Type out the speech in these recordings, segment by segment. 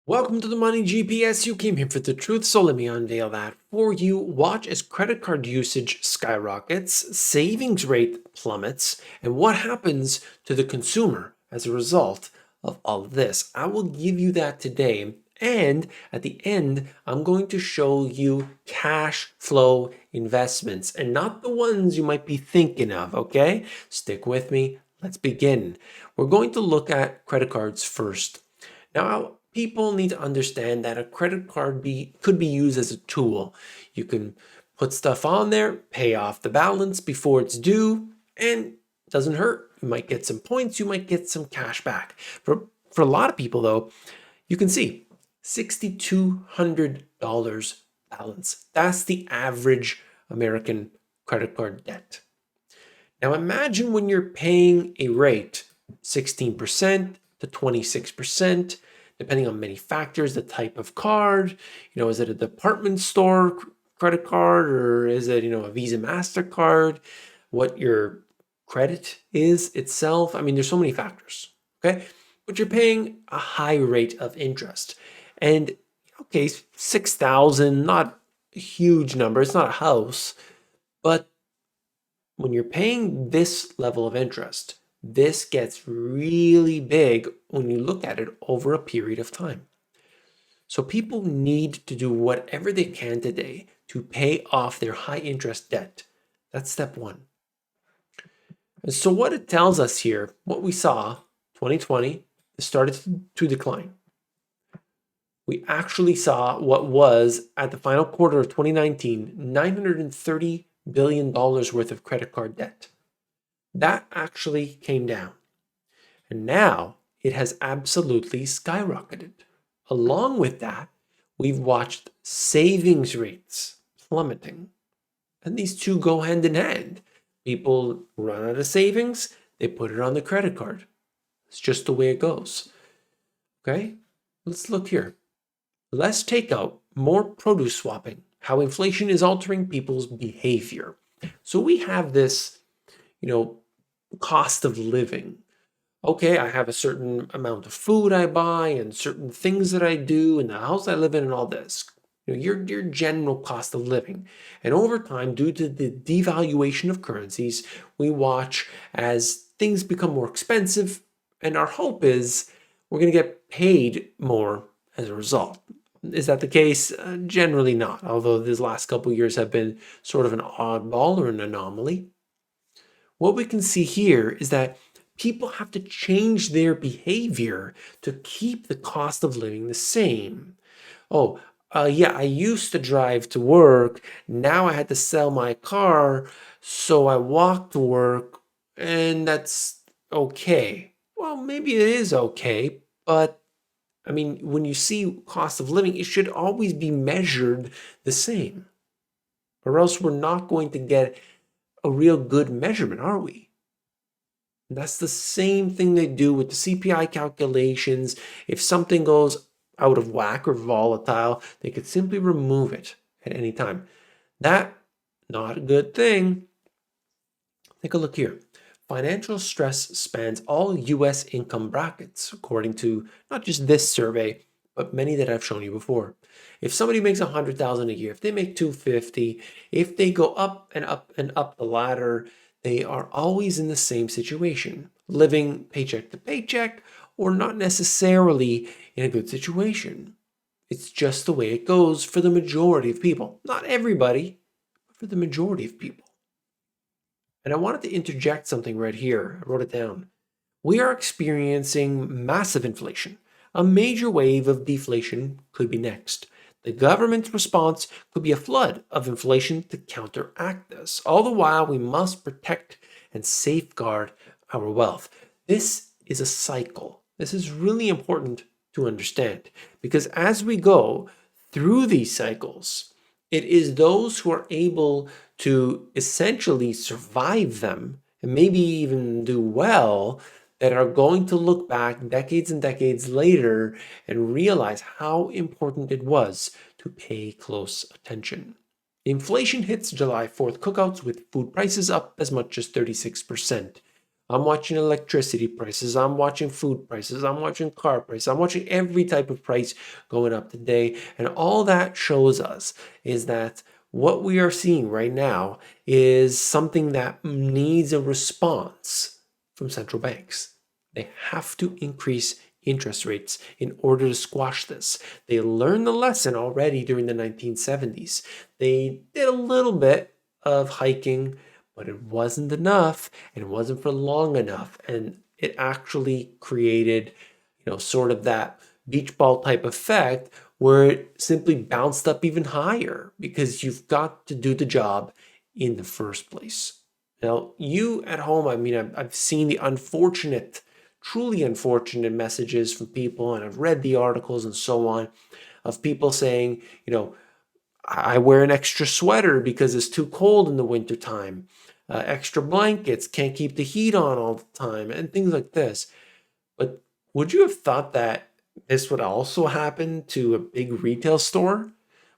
Welcome to the Money GPS. You came here for the truth, so let me unveil that for you. Watch as credit card usage skyrockets, savings rate plummets, and what happens to the consumer as a result of all of this. I will give you that today. And at the end, I'm going to show you cash flow investments and not the ones you might be thinking of, okay? Stick with me. Let's begin. We're going to look at credit cards first. Now, people need to understand that a credit card could be used as a tool. You can put stuff on there, pay off the balance before it's due, and it doesn't hurt. You might get some points, you might get some cash back. For a lot of people, though, you can see $6,200 balance. That's the average American credit card debt. Now imagine when you're paying a rate 16% to 26%, depending on many factors, the type of card, is it a department store credit card or is it, a Visa MasterCard, what your credit is itself. I mean, there's so many factors, okay? But you're paying a high rate of interest. And okay, 6,000, not a huge number, it's not a house, but when you're paying this level of interest, this gets really big when you look at it over a period of time. So people need to do whatever they can today to pay off their high interest debt. That's step one. And so what it tells us here, what we saw, 2020, it started to decline. We actually saw what was at the final quarter of 2019, $930 billion worth of credit card debt. That actually came down. And now it has absolutely skyrocketed. Along with that, we've watched savings rates plummeting. And these two go hand in hand. People run out of savings, they put it on the credit card. It's just the way it goes. Okay, let's look here. Less takeout, more produce swapping, how inflation is altering people's behavior. So we have this, cost of living. Okay, I have a certain amount of food I buy and certain things that I do and the house I live in and all this. Your general cost of living. And over time, due to the devaluation of currencies, we watch as things become more expensive, and our hope is we're going to get paid more as a result. Is that the case? Generally not, although these last couple of years have been sort of an oddball or an anomaly. What we can see here is that people have to change their behavior to keep the cost of living the same. Yeah, I used to drive to work. Now I had to sell my car, so I walk to work, and that's okay. Well, maybe it is okay, but I mean, when you see cost of living, it should always be measured the same, or else we're not going to get a real good measurement, are we? And that's the same thing they do with the CPI calculations. If something goes out of whack or volatile, they could simply remove it at any time. That, not a good thing. Take a look here. Financial stress spans all US income brackets, according to not just this survey, but many that I've shown you before. If somebody makes $100,000 a year, if they make $250,000, if they go up and up and up the ladder, they are always in the same situation, living paycheck to paycheck, or not necessarily in a good situation. It's just the way it goes for the majority of people. Not everybody, but for the majority of people. And I wanted to interject something right here. I wrote it down. We are experiencing massive inflation. A major wave of deflation could be next. The government's response could be a flood of inflation to counteract this. All the while, we must protect and safeguard our wealth. This is a cycle. This is really important to understand because as we go through these cycles, it is those who are able to essentially survive them and maybe even do well that are going to look back decades and decades later and realize how important it was to pay close attention. Inflation hits July 4th cookouts with food prices up as much as 36%. I'm watching electricity prices. I'm watching food prices. I'm watching car prices. I'm watching every type of price going up today. And all that shows us is that what we are seeing right now is something that needs a response from central banks. They have to increase interest rates in order to squash this. They learned the lesson already during the 1970s. They did a little bit of hiking, but it wasn't enough and it wasn't for long enough. And it actually created, sort of that beach ball type effect where it simply bounced up even higher because you've got to do the job in the first place. Now, you at home, I mean, I've seen the truly unfortunate messages from people, and I've read the articles and so on of people saying, I wear an extra sweater because it's too cold in the wintertime. Extra blankets, can't keep the heat on all the time, and things like this. But would you have thought that this would also happen to a big retail store?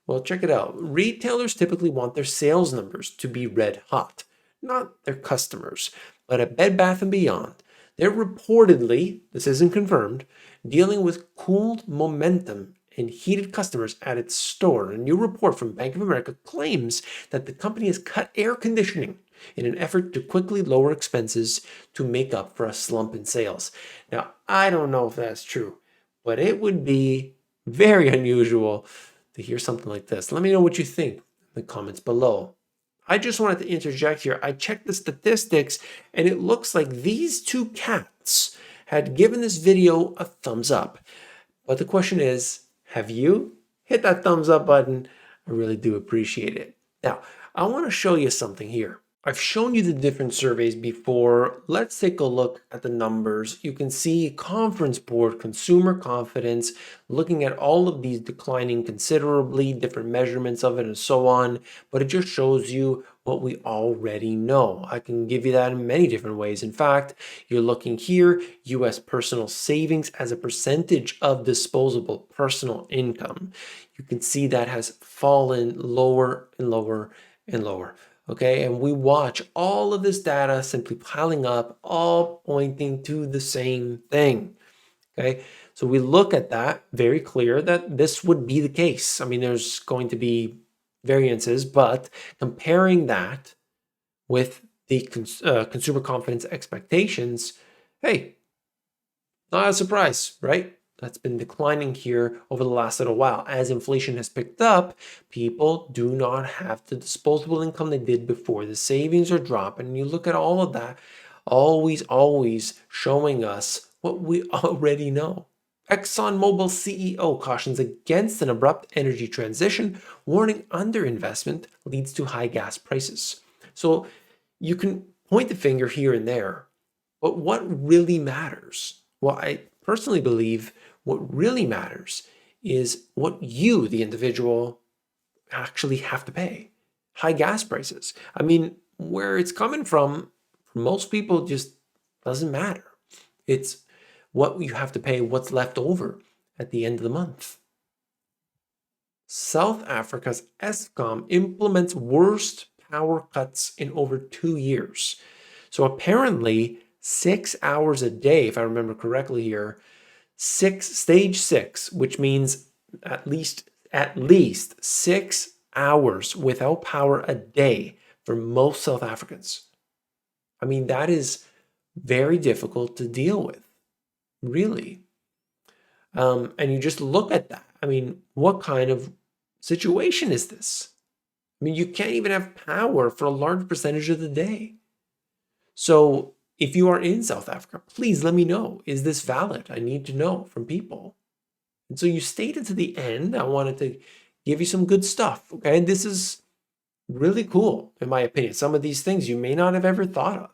Well, check it out. Retailers typically want their sales numbers to be red hot, not their customers. But at Bed Bath & Beyond, they're reportedly, this isn't confirmed, dealing with cooled momentum and heated customers at its store. A new report from Bank of America claims that the company has cut air conditioning in an effort to quickly lower expenses to make up for a slump in sales. Now, I don't know if that's true, but it would be very unusual to hear something like this. Let me know what you think in the comments below. I just wanted to interject here. I checked the statistics and it looks like these two cats had given this video a thumbs up. But the question is, have you? Hit that thumbs up button. I really do appreciate it. Now, I want to show you something here. I've shown you the different surveys before. Let's take a look at the numbers. You can see Conference Board, consumer confidence, looking at all of these declining considerably, different measurements of it and so on. But it just shows you what we already know. I can give you that in many different ways. In fact, you're looking here, US personal savings as a percentage of disposable personal income. You can see that has fallen lower and lower and lower. Okay, and we watch all of this data simply piling up, all pointing to the same thing. Okay, so we look at that, very clear that this would be the case. I mean, there's going to be variances, but comparing that with the consumer confidence expectations, hey, not a surprise, right? That's been declining here over the last little while. As inflation has picked up, people do not have the disposable income they did before. The savings are dropping. And you look at all of that, always showing us what we already know. ExxonMobil CEO cautions against an abrupt energy transition, warning underinvestment leads to high gas prices. So you can point the finger here and there, but what really matters? Well, I personally believe what really matters is what you, the individual, actually have to pay. High gas prices. I mean, where it's coming from, for most people, just doesn't matter. It's what you have to pay, what's left over at the end of the month. South Africa's Eskom implements worst power cuts in over 2 years. So apparently, 6 hours a day, if I remember correctly here, stage 6, which means at least 6 hours without power a day for most South Africans. I mean, that is very difficult to deal with, really. And you just look at that. I mean, what kind of situation is this? I mean, you can't even have power for a large percentage of the day. So if you are in South Africa, please let me know. Is this valid? I need to know from people. And so you stayed to the end. I wanted to give you some good stuff. Okay. And this is really cool, in my opinion. Some of these things you may not have ever thought of.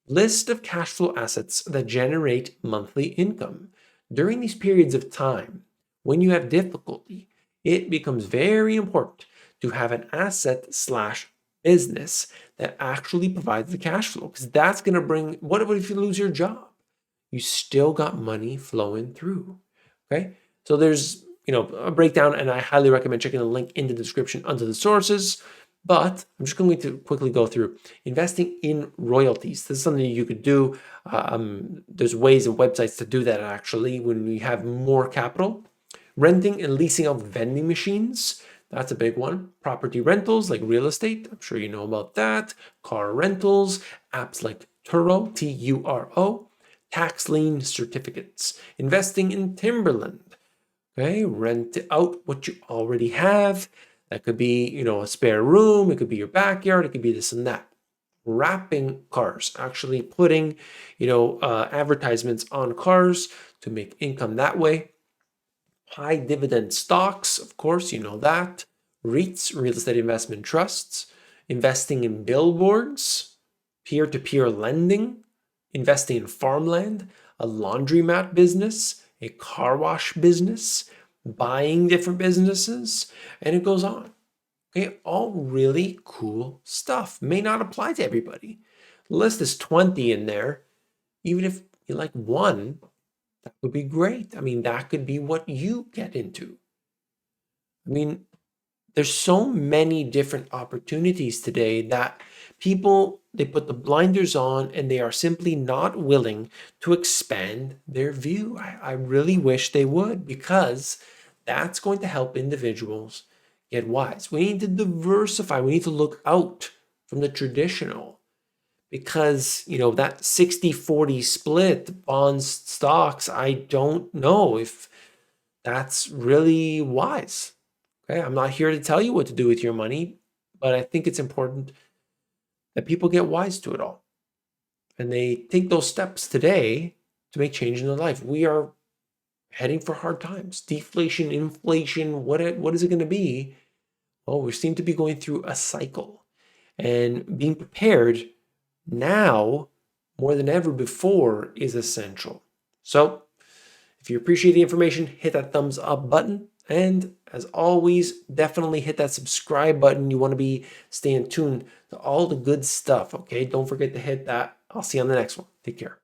List of cash flow assets that generate monthly income. During these periods of time, when you have difficulty, it becomes very important to have an asset/business that actually provides the cash flow, because that's going to bring, what if you lose your job? You still got money flowing through. Okay. So there's, a breakdown, and I highly recommend checking the link in the description under the sources. But I'm just going to quickly go through investing in royalties. This is something you could do. There's ways and websites to do that actually when you have more capital. Renting and leasing out vending machines. That's a big one. Property rentals like real estate. I'm sure you know about that. Car rentals. Apps like Turo, Turo. Tax lien certificates. Investing in timberland. Okay, rent out what you already have. That could be, a spare room. It could be your backyard. It could be this and that. Wrapping cars, actually putting, advertisements on cars to make income that way. High dividend stocks, of course, you know that. REITs, real estate investment trusts. Investing in billboards, peer-to-peer lending, investing in farmland, a laundromat business, a car wash business, buying different businesses, and it goes on. Okay, all really cool stuff. May not apply to everybody. The list is 20 in there. Even if you like one, that would be great. I mean, that could be what you get into. I mean, there's so many different opportunities today that people, they put the blinders on and they are simply not willing to expand their view. I really wish they would, because that's going to help individuals get wise. We need to diversify. We need to look out from the traditional, because that 60-40 split bonds stocks, I don't know if that's really wise. Okay, I'm not here to tell you what to do with your money, but I think it's important that people get wise to it all and they take those steps today to make change in their life. We are heading for hard times. Deflation, inflation, what is it going to be? Well, we seem to be going through a cycle, and being prepared now more than ever before is essential. So if you appreciate the information, hit that thumbs up button. And as always, definitely hit that subscribe button. You want to be staying tuned to all the good stuff. Okay, don't forget to hit that. I'll see you on the next one. Take care.